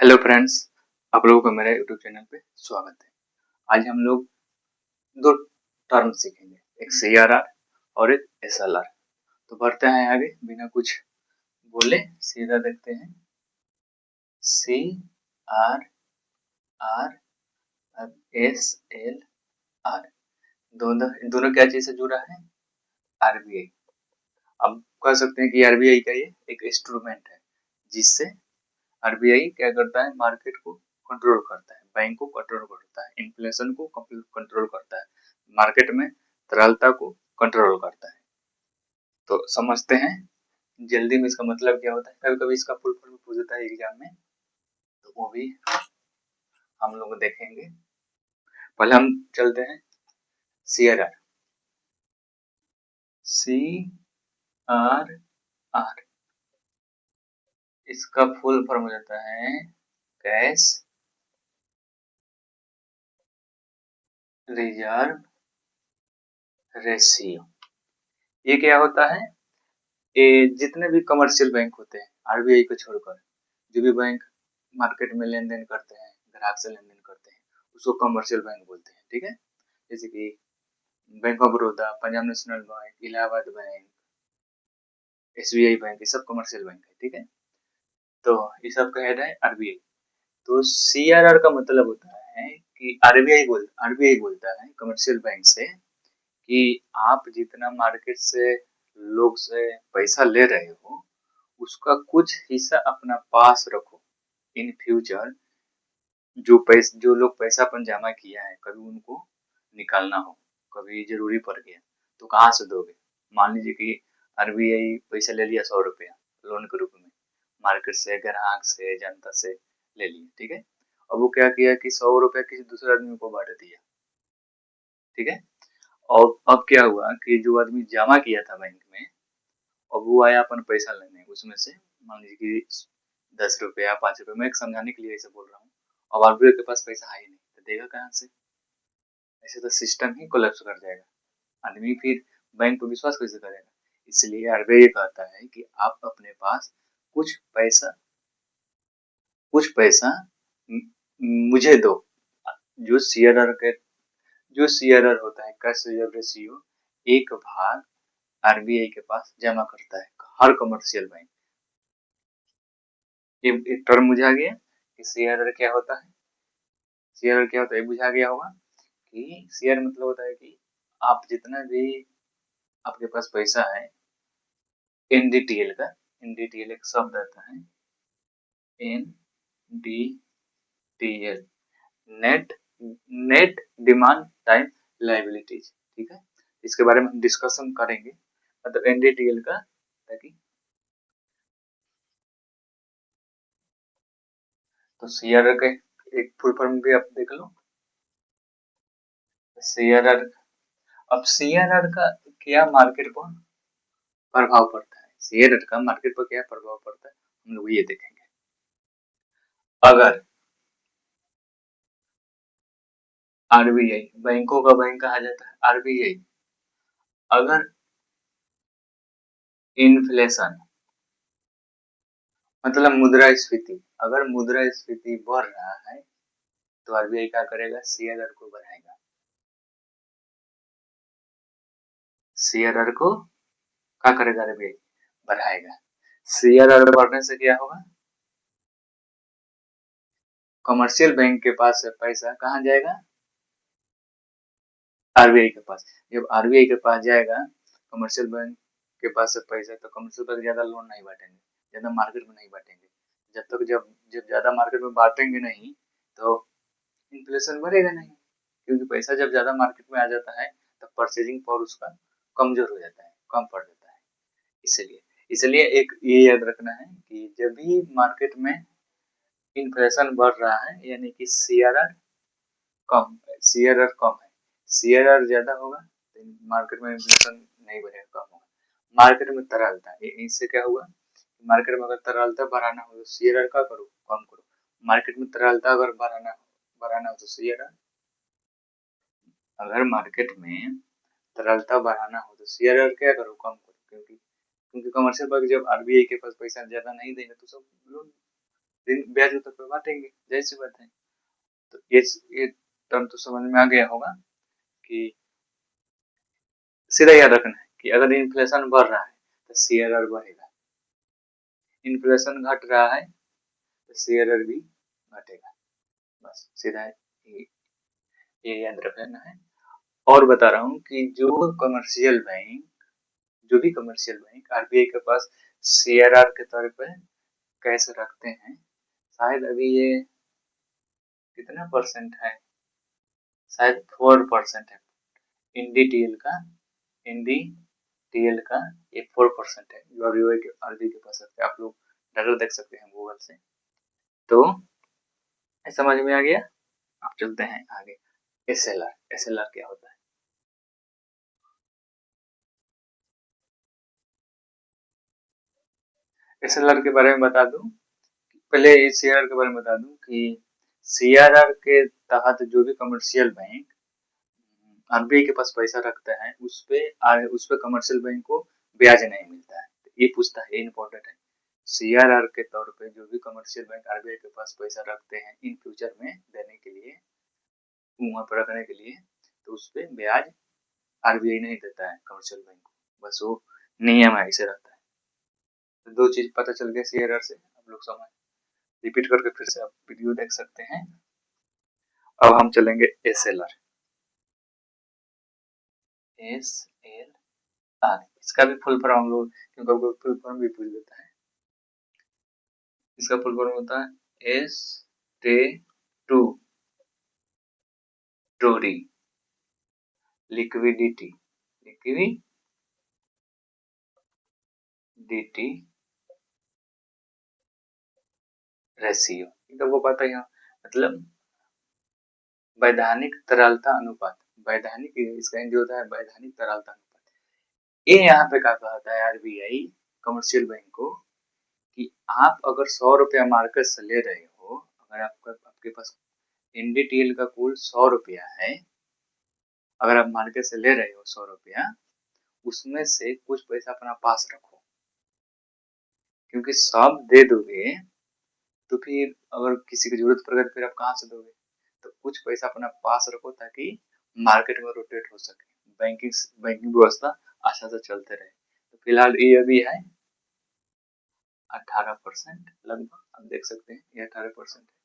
Hello friends, आप लोगों का मेरे यूट्यूब चैनल पे स्वागत है। आज हम लोग दो टर्म सीखेंगे, एक सीआरआर और एक एसएलआर। तो बढ़ते हैं आगे बिना कुछ बोले, सीधा देखते हैं। सी आर आर और एस एल आर, दोनों दोनों क्या चीज से जुड़ा है? आरबीआई। अब कह सकते हैं कि आरबीआई का ये एक इंस्ट्रूमेंट है जिससे आरबीआई क्या करता है, मार्केट को कंट्रोल करता है, बैंक को कंट्रोल करता है, इन्फ्लेशन को कंट्रोल करता है, मार्केट में तरलता को कंट्रोल करता है। तो समझते हैं जल्दी में इसका मतलब क्या होता है। कभी कभी इसका फुल फॉर्म पूछ देता है एग्जाम में, तो वो भी हम लोग देखेंगे। पहले हम चलते हैं सीआरआर। सी आर आर, इसका फुल फॉर्म हो जाता है कैश रिजर्व रेशियो। ये क्या होता है? ये जितने भी कमर्शियल बैंक होते हैं आरबीआई को छोड़कर, जो भी बैंक मार्केट में लेन देन करते हैं, ग्राहक से लेन देन करते हैं, उसको कमर्शियल बैंक बोलते हैं। ठीक है, जैसे कि bank of Baroda, Punjab national bank, Allahabad bank, SBI bank, ये सब कमर्शियल बैंक है। ठीक है, तो ये सब का हेड है आरबीआई। तो सीआरआर का मतलब होता है कि आरबीआई बोलता है कमर्शियल बैंक से कि आप जितना मार्केट से लोग से पैसा ले रहे हो, उसका कुछ हिस्सा अपना पास रखो। इन फ्यूचर जो लोग पैसा अपन जमा किया है, कभी उनको निकालना हो, कभी जरूरी पड़ गया, तो कहाँ से दोगे? मान लीजिए कि आरबीआई पैसा ले लिया 100 रुपया लोन के रूप में, मार्केट से, ग्राहक से, जनता से ले लिया। ठीक है, अब वो क्या किया कि 100 रुपया किसी दूसरे आदमी को बांट दिया। ठीक है, और अब क्या हुआ कि जो आदमी जमा किया था बैंक में, अब वो आया अपन पैसा लेने, उसमें से मान लीजिए कि 10 रुपया, 5 रुपया, मैं एक समझाने के लिए ऐसे बोल रहा हूँ। अब आरबीआई के पास पैसा है ही नहीं, तो देगा कहाँ से? ऐसे तो सिस्टम ही कोलैप्स कर जाएगा, आदमी फिर बैंक पर विश्वास कैसे करेगा? इसलिए आरबीआई कहता है कि आप अपने पास कुछ पैसा कुछ पैसा मुझे दो। जो सीआरआर के जो सीआरआर होता है, कैश रिजर्व रेशियो, एक भाग आरबीआई के पास जमा करता है हर कमर्शियल बैंक। ये टर्म मुझे आ गया कि सीआरआर क्या होता है। सीआरआर क्या होता है बुझा गया होगा कि सीआर मतलब होता है कि आप जितना भी आपके पास पैसा है, एनडीटीएल का, एनडीटीएल एक शब्द आता है, NDTL, net net demand time liabilities. ठीक है, इसके बारे में हम डिस्कशन करेंगे, मतलब एनडीटीएल का, ताकि तो सीआरआर का एक फुल फॉर्म भी आप देख लो। सीआरआर, अब सीआरआर का क्या मार्केट पर प्रभाव पड़ता है, सीआरआर का मार्केट पर क्या प्रभाव पड़ता है, हम लोग ये देखेंगे। अगर आरबीआई, बैंकों का बैंक कहा जाता है आरबीआई, अगर इन्फ्लेशन मतलब मुद्रास्फीति, अगर मुद्रास्फीति बढ़ रहा है, तो आरबीआई क्या करेगा? सीआरआर को बढ़ाएगा। सीआरआर को क्या करेगा? आरबीआई बढ़ाएगा। सीआरआर बढ़ने से क्या होगा? कमर्शियल बैंक के पास से पैसा कहाँ जाएगा? आरबीआई के पास। जब आरबीआई के पास जाएगा कमर्शियल बैंक के पास से पैसा, तो कमर्शियल बैंक ज्यादा लोन नहीं बांटेंगे, ज्यादा मार्केट में नहीं बांटेंगे। जब तक जब जब ज्यादा मार्केट में बांटेंगे नहीं, तो इन्फ्लेशन बढ़ेगा नहीं, क्योंकि पैसा जब ज्यादा मार्केट में आ जाता है तो परचेजिंग पावर उसका कमजोर हो जाता है, कम पड़ जाता है। इसलिए इसलिए एक ये याद रखना है कि जब भी मार्केट में इन्फ्लेशन बढ़ रहा है, यानी कि सीआरआर कम है, सीआरआर ज्यादा होगा तो मार्केट में इन्फ्लेशन नहीं बढ़ेगा, कम होगा। मार्केट में तरलता, इससे क्या होगा? मार्केट में अगर तरलता बढ़ाना हो तो सीआरआर का करो, कम करो। मार्केट में तरलता अगर बढ़ाना हो तो सीआरआर, अगर मार्केट में तरलता बढ़ाना हो तो सीआरआर क्या करो? कम करो। क्योंकि क्योंकि कमर्शियल बैंक जब आरबीआई के पास पैसा ज्यादा नहीं देंगे तो सब लोग ब्याज उतर पे बांटेंगे, जैसी बात है। तो ये टर्म तो समझ में आ गया होगा कि सीधा याद रखना है कि अगर इन्फ्लेशन बढ़ रहा है तो सीआरआर बढ़ेगा, इन्फ्लेशन घट रहा है तो सीआरआर भी घटेगा। बस सीधा ये याद रखना है। और बता रहा हूँ कि जो भी कमर्शियल बैंक आरबीआई के पास सीआरआर के तौर पर कैश रखते हैं, शायद अभी ये कितना परसेंट है, शायद 4% है। एनडीटीएल का ये 4% है जो आरबीआई के पास रखते हैं। आप लोग डाटा देख सकते हैं गूगल से। तो समझ में आ गया। आप चलते हैं आगे। एसएलआर क्या होता है? एसएलआर के बारे में बता दूं, पहले सीआरआर के बारे में बता दूं कि सीआरआर के तहत जो भी कमर्शियल बैंक आरबीआई के पास पैसा रखता है उस पे कमर्शियल बैंक को ब्याज नहीं मिलता है। ये पूछता है, इम्पोर्टेंट है। सीआरआर के तौर पे जो भी कमर्शियल बैंक आरबीआई के पास पैसा रखते हैं इन फ्यूचर में देने के लिए, वहां पर रखने के लिए, तो उस पे ब्याज आरबीआई नहीं देता है कमर्शियल बैंक को, बस वो नियम ऐसे रहता है। तो दो चीज पता चल गया सीआरआर से, आप लोग समझ रिपीट करके फिर से आप वीडियो देख सकते हैं। अब हम चलेंगे एसएलआर। एसएलआर इसका भी फुल फॉर्म हम लोग, क्योंकि फुल फॉर्म भी पूछ देता है। इसका फुल फॉर्म होता है एस टे टू टोरी लिक्विडिटी रेशियो। तो वो पता ही है, मतलब वैधानिक तरलता अनुपात। वैधानिक इसका हिंदी होता है वैधानिक तरलता अनुपात। ये यहाँ पे क्या कहता है आरबीआई कमर्शियल बैंक को कि आप अगर 100 रुपया मार्केट से ले रहे हो, अगर आपके पास एनडीटीएल का कुल 100 रुपया है, अगर आप मार्केट से ले रहे हो 100 रुपया, उसमें से कुछ पैसा अपना पास रखो, क्योंकि सब दे दोगे तो फिर अगर किसी की जरूरत पड़ गई तो फिर आप कहाँ से दोगे। तो कुछ पैसा अपना पास रखो ताकि मार्केट में रोटेट हो सके, बैंकिंग व्यवस्था अच्छा से चलते रहे। तो फिलहाल ये अभी है 18% लगभग, आप देख सकते हैं ये 18% है।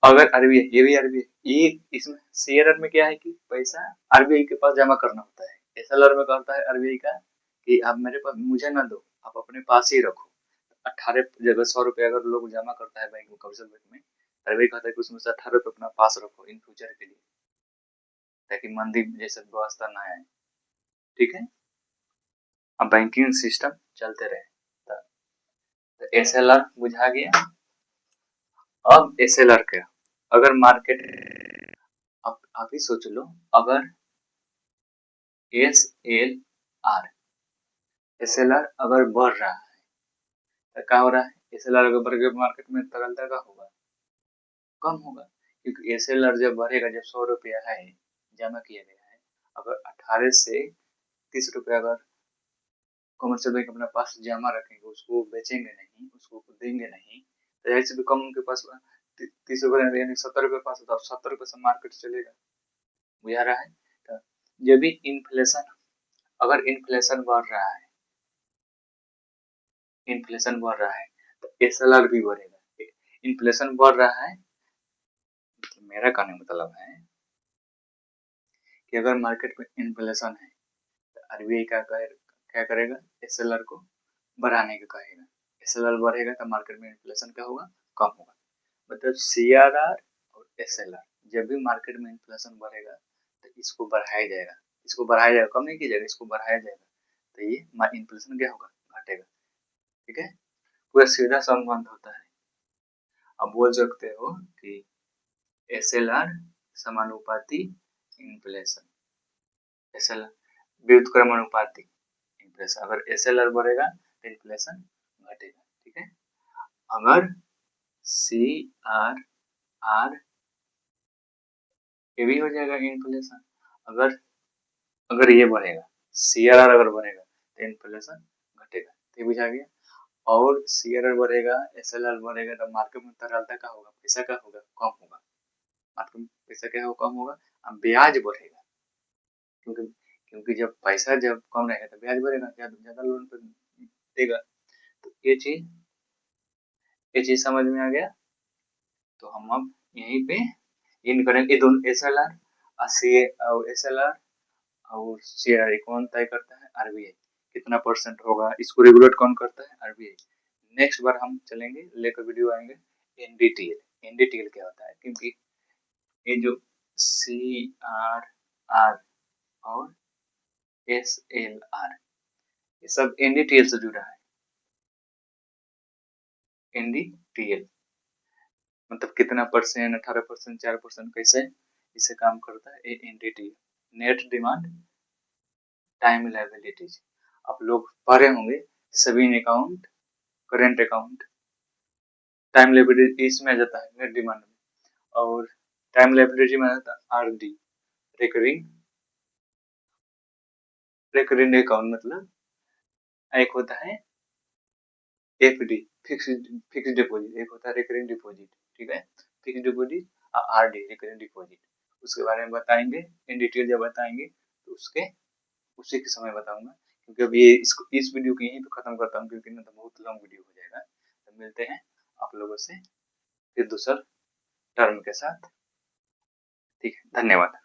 अगर आरबीआई, ये भी आरबीआई, ये इसमें सीआरआर में क्या है कि पैसा आरबीआई के पास जमा करना होता है। एसएलआर में कहता है आरबीआई का कि आप मेरे पास मुझे ना दो, आप अपने पास ही रखो। 18 जगह 100 रुपया अगर लोग जमा करता है बैंक में, कमर्शियल बैंक में, आरबीआई कहता है कि उसमें से 18 रुपये अपना पास रखो इन फ्यूचर के लिए, ताकि मंदी जैसे व्यवस्था ना आए। ठीक है, अब बैंकिंग सिस्टम चलते रहे। तो एसएलआर बुझा गया। अब एसएलआर क्या, अगर मार्केट, आप ही सोच लो, अगर एसएलआर अगर बढ़ रहा है तो क्या हो रहा है, एसएलआर अगर बढ़ गया मार्केट में तरलता का होगा, कम होगा। क्योंकि एसएलआर जब बढ़ेगा, जब 100 रुपया है जमा किया गया है, अगर 18 से 30 रुपया अगर कमर्शियल बैंक अपने पास जमा रखेंगे, उसको बेचेंगे नहीं, उसको देंगे नहीं, तो ऐसे भी कम उनके पास 30 रुपये यानी 70 रुपये पास, तो 70 रुपये से मार्केट चलेगा। बुझा रहा है। तो जब भी इन्फ्लेशन, अगर इन्फ्लेशन बढ़ रहा है तो एसएलआर भी बढ़ेगा। इन्फ्लेशन बढ़ रहा है, मेरा कहने का मतलब है कि अगर मार्केट में इन्फ्लेशन है तो आरबीआई क्या करेगा, एसएलआर को बढ़ाने का कहेगा। एसएलआर बढ़ेगा तो मार्केट में इन्फ्लेशन क्या होगा, कम होगा। मतलब सीआरआर और एसएलआर, जब भी मार्केट में इन्फ्लेशन बढ़ेगा तो इसको बढ़ाया जाएगा, कम नहीं किया जाएगा, इसको बढ़ाया जाएगा, तो ये इन्फ्लेशन क्या होगा, घटेगा। ठीक है, पूरा सीधा संबंध होता है। आप बोल सकते हो कि एसएलआर समानुपाती इन्फ्लेशन, एसएलआर व्युत्क्रमानुपाती इन्फ्लेशन। अगर एसएलआर बढ़ेगा तो इन्फ्लेशन घटेगा। ठीक है, अगर सी आर आर ये भी हो जाएगा इन्फ्लेशन। अगर अगर ये बढ़ेगा, सीआरआर अगर बढ़ेगा तो इन्फ्लेशन घटेगा। ये बुझा गया। और CRR बढ़ेगा, SLR बढ़ेगा, तो मार्केट में तरलता का होगा, पैसा का होगा, कम होगा। मार्केट में पैसा क्या होगा, कम होगा। अब ब्याज बढ़ेगा, क्योंकि क्योंकि जब पैसा जब कम रहेगा तो ब्याज बढ़ेगा, ज्यादा लोन पर देगा। तो ये चीज समझ में आ गया। तो हम अब यहीं पे इन करेंगे, ये दोनों SLR और SLR और CRR कौन तय करता है, RBI। कितना परसेंट होगा इसको रेगुलेट कौन करता है, RBI। नेक्स्ट बार हम चलेंगे, लेकर वीडियो आएंगे NDTL। NDTL क्या होता है, क्योंकि ये जो CRR और SLR ये सब NDTL से जुड़ा है। NDTL मतलब कितना परसेंट, 18%, 4%, कैसे इसे काम करता है, NDTL net demand time liabilities. आप लोग पढ़े होंगे saving account, current account, time liability इसमें आ जाता है नेट डिमांड में, और टाइम लायबिलिटी में आ जाता है RD, रिकरिंग रिकरिंग अकाउंट। मतलब एक होता है FD, फिक्स डिपॉजिट, एक होता है रिकरिंग डिपॉजिट। ठीक है, फिक्स डिपॉजिट और RD रिकरिंग डिपॉजिट, उसके बारे में बताएंगे इन डिटेल। जब बताएंगे तो उसके उसी के समय बताऊंगा, क्योंकि अभी इस वीडियो को यहीं पे खत्म करता हूँ, क्योंकि ना तो बहुत लंबा वीडियो हो जाएगा। तो मिलते हैं आप लोगों से फिर दूसरा टर्म के साथ। ठीक है, धन्यवाद।